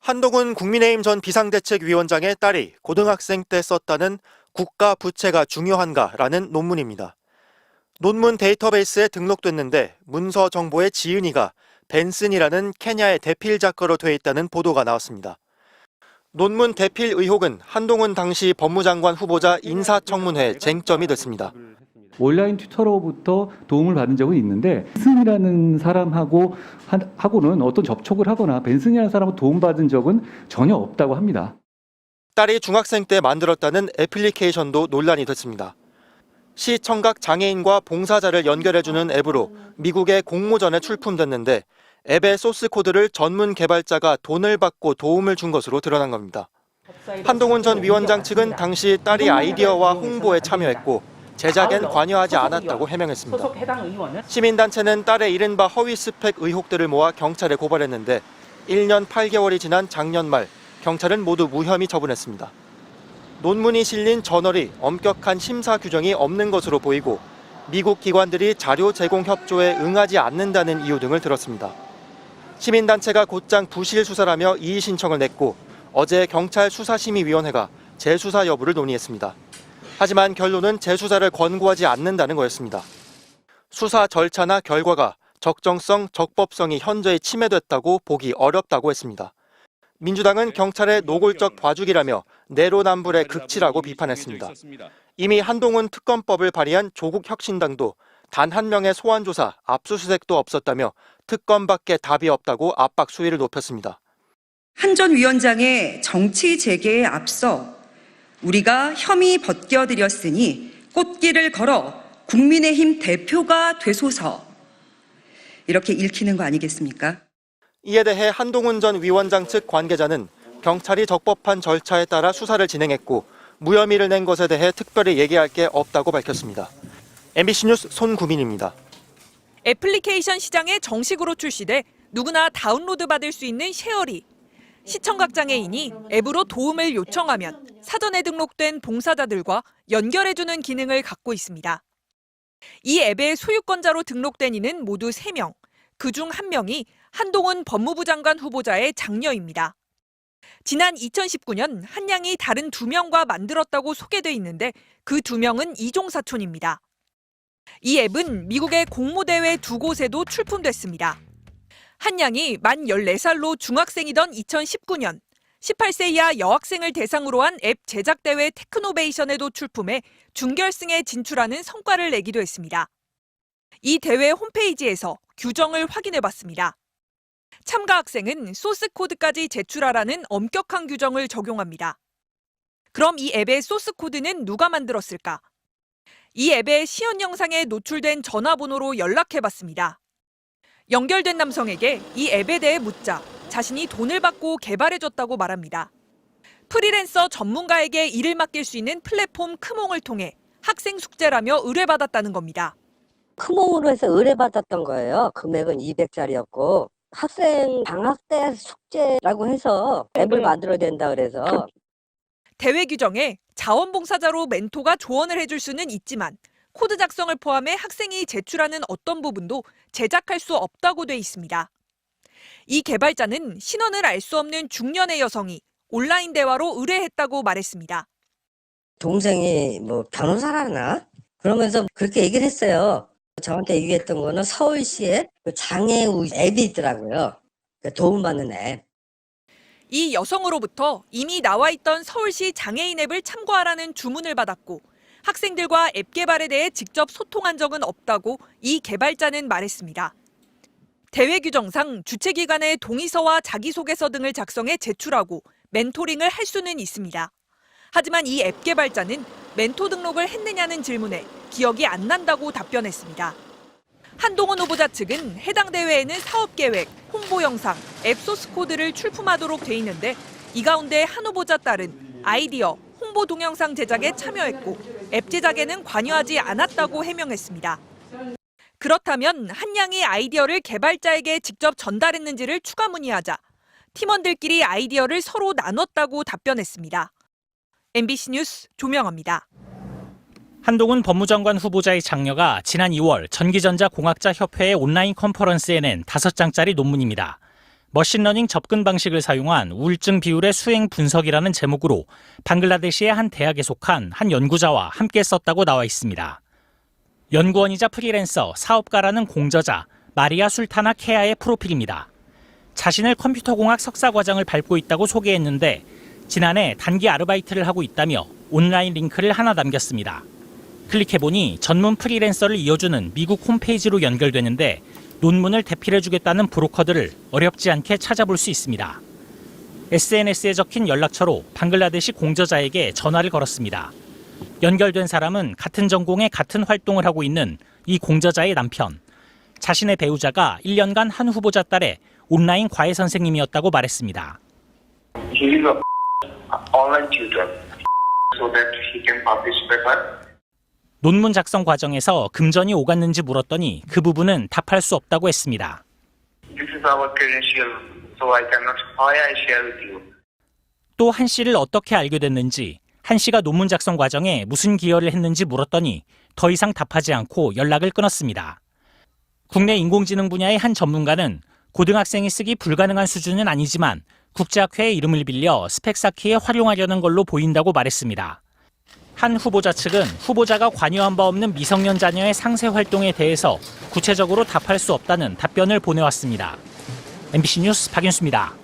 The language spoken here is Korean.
한동훈 국민의힘 전 비상대책위원장의 딸이 고등학생 때 썼다는 국가 부채가 중요한가라는 논문입니다. 논문 데이터베이스에 등록됐는데 문서 정보의 지은이가 벤슨이라는 케냐의 대필 작가로 돼 있다는 보도가 나왔습니다. 논문 대필 의혹은 한동훈 당시 법무장관 후보자 인사청문회 쟁점이 됐습니다. 온라인 튜터로부터 도움을 받은 적은 있는데 벤슨이라는 사람하고는 어떤 접촉을 하거나 벤슨이라는 사람하고 도움받은 적은 전혀 없다고 합니다. 딸이 중학생 때 만들었다는 애플리케이션도 논란이 됐습니다. 시청각 장애인과 봉사자를 연결해주는 앱으로 미국의 공모전에 출품됐는데 앱의 소스 코드를 전문 개발자가 돈을 받고 도움을 준 것으로 드러난 겁니다. 한동훈 전 위원장 측은 당시 딸이 아이디어와 홍보에 참여했고 제작엔 관여하지 않았다고 해명했습니다. 시민단체는 딸의 이른바 허위 스펙 의혹들을 모아 경찰에 고발했는데 1년 8개월이 지난 작년 말 경찰은 모두 무혐의 처분했습니다. 논문이 실린 저널이 엄격한 심사 규정이 없는 것으로 보이고 미국 기관들이 자료 제공 협조에 응하지 않는다는 이유 등을 들었습니다. 시민단체가 곧장 부실 수사라며 이의 신청을 냈고 어제 경찰 수사심의위원회가 재수사 여부를 논의했습니다. 하지만 결론은 재수사를 권고하지 않는다는 거였습니다. 수사 절차나 결과가 적정성, 적법성이 현저히 침해됐다고 보기 어렵다고 했습니다. 민주당은 경찰의 노골적 봐주기라며 내로남불의 극치라고 비판했습니다. 이미 한동훈 특검법을 발의한 조국혁신당도 단 한 명의 소환조사, 압수수색도 없었다며 특검밖에 답이 없다고 압박 수위를 높였습니다. 한 전 위원장의 정치 재개에 앞서 우리가 혐의 벗겨드렸으니 꽃길을 걸어 국민의힘 대표가 되소서 이렇게 읽히는 거 아니겠습니까? 이에 대해 한동훈 전 위원장 측 관계자는 경찰이 적법한 절차에 따라 수사를 진행했고 무혐의를 낸 것에 대해 특별히 얘기할 게 없다고 밝혔습니다. MBC 뉴스 손구민입니다. 애플리케이션 시장에 정식으로 출시돼 누구나 다운로드 받을 수 있는 쉐어리. 시청각 장애인이 앱으로 도움을 요청하면 사전에 등록된 봉사자들과 연결해주는 기능을 갖고 있습니다. 이 앱의 소유권자로 등록된 이는 모두 3명, 그중 1명이 한동훈 법무부 장관 후보자의 장녀입니다. 지난 2019년 한양이 다른 2명과 만들었다고 소개돼 있는데 그 2명은 이종사촌입니다. 이 앱은 미국의 공모대회 2곳에도 출품됐습니다. 한양이 만 14살로 중학생이던 2019년 18세 이하 여학생을 대상으로 한 앱 제작대회 테크노베이션에도 출품해 준결승에 진출하는 성과를 내기도 했습니다. 이 대회 홈페이지에서 규정을 확인해봤습니다. 참가 학생은 소스 코드까지 제출하라는 엄격한 규정을 적용합니다. 그럼 이 앱의 소스 코드는 누가 만들었을까? 이 앱의 시연 영상에 노출된 전화번호로 연락해봤습니다. 연결된 남성에게 이 앱에 대해 묻자 자신이 돈을 받고 개발해줬다고 말합니다. 프리랜서 전문가에게 일을 맡길 수 있는 플랫폼 크몽을 통해 학생 숙제라며 의뢰받았다는 겁니다. 크몽으로 해서 의뢰받았던 거예요. 금액은 200짜리였고 학생 방학 때 숙제라고 해서 앱을 만들어야 된다 그래서. 대회 규정에 자원봉사자로 멘토가 조언을 해줄 수는 있지만 코드 작성을 포함해 학생이 제출하는 어떤 부분도 제작할 수 없다고 돼 있습니다. 이 개발자는 신원을 알 수 없는 중년의 여성이 온라인 대화로 의뢰했다고 말했습니다. 동생이 변호사라나? 그러면서 그렇게 얘기를 했어요. 저한테 얘기했던 거는 서울시에 장애우 앱이 있더라고요. 도움받는 앱. 이 여성으로부터 이미 나와 있던 서울시 장애인 앱을 참고하라는 주문을 받았고 학생들과 앱 개발에 대해 직접 소통한 적은 없다고 이 개발자는 말했습니다. 대회 규정상 주최기관의 동의서와 자기소개서 등을 작성해 제출하고 멘토링을 할 수는 있습니다. 하지만 이 앱 개발자는 멘토 등록을 했느냐는 질문에 기억이 안 난다고 답변했습니다. 한동훈 후보자 측은 해당 대회에는 사업계획, 홍보 영상, 앱 소스 코드를 출품하도록 돼 있는데 이 가운데 한 후보자 딸은 아이디어, 홍보 동영상 제작에 참여했고 앱 제작에는 관여하지 않았다고 해명했습니다. 그렇다면 한양이 아이디어를 개발자에게 직접 전달했는지를 추가 문의하자 팀원들끼리 아이디어를 서로 나눴다고 답변했습니다. MBC 뉴스 조명아입니다. 한동훈 법무장관 후보자의 장녀가 지난 2월 전기전자공학자협회의 온라인 컨퍼런스에 낸 5장짜리 논문입니다. 머신러닝 접근 방식을 사용한 우울증 비율의 수행 분석이라는 제목으로 방글라데시의 한 대학에 속한 한 연구자와 함께 썼다고 나와 있습니다. 연구원이자 프리랜서, 사업가라는 공저자 마리아 술타나 케아의 프로필입니다. 자신을 컴퓨터공학 석사과정을 밟고 있다고 소개했는데 지난해 단기 아르바이트를 하고 있다며 온라인 링크를 하나 남겼습니다. 클릭해보니 전문 프리랜서를 이어주는 미국 홈페이지로 연결되는데 논문을 대필해주겠다는 브로커들을 어렵지 않게 찾아볼 수 있습니다. SNS에 적힌 연락처로 방글라데시 공저자에게 전화를 걸었습니다. 연결된 사람은 같은 전공에 같은 활동을 하고 있는 이 공저자의 남편. 자신의 배우자가 1년간 한 후보자 딸의 온라인 과외 선생님이었다고 말했습니다. He is an online tutor so that he can publish paper. 논문 작성 과정에서 금전이 오갔는지 물었더니 그 부분은 답할 수 없다고 했습니다. This is our credential, so I cannot. Why I share with you? 또 한 씨를 어떻게 알게 됐는지, 한 씨가 논문 작성 과정에 무슨 기여를 했는지 물었더니 더 이상 답하지 않고 연락을 끊었습니다. 국내 인공지능 분야의 한 전문가는 고등학생이 쓰기 불가능한 수준은 아니지만 국제학회의 이름을 빌려 스펙 쌓기에 활용하려는 걸로 보인다고 말했습니다. 한 후보자 측은 후보자가 관여한 바 없는 미성년 자녀의 상세 활동에 대해서 구체적으로 답할 수 없다는 답변을 보내왔습니다. MBC 뉴스 박윤수입니다.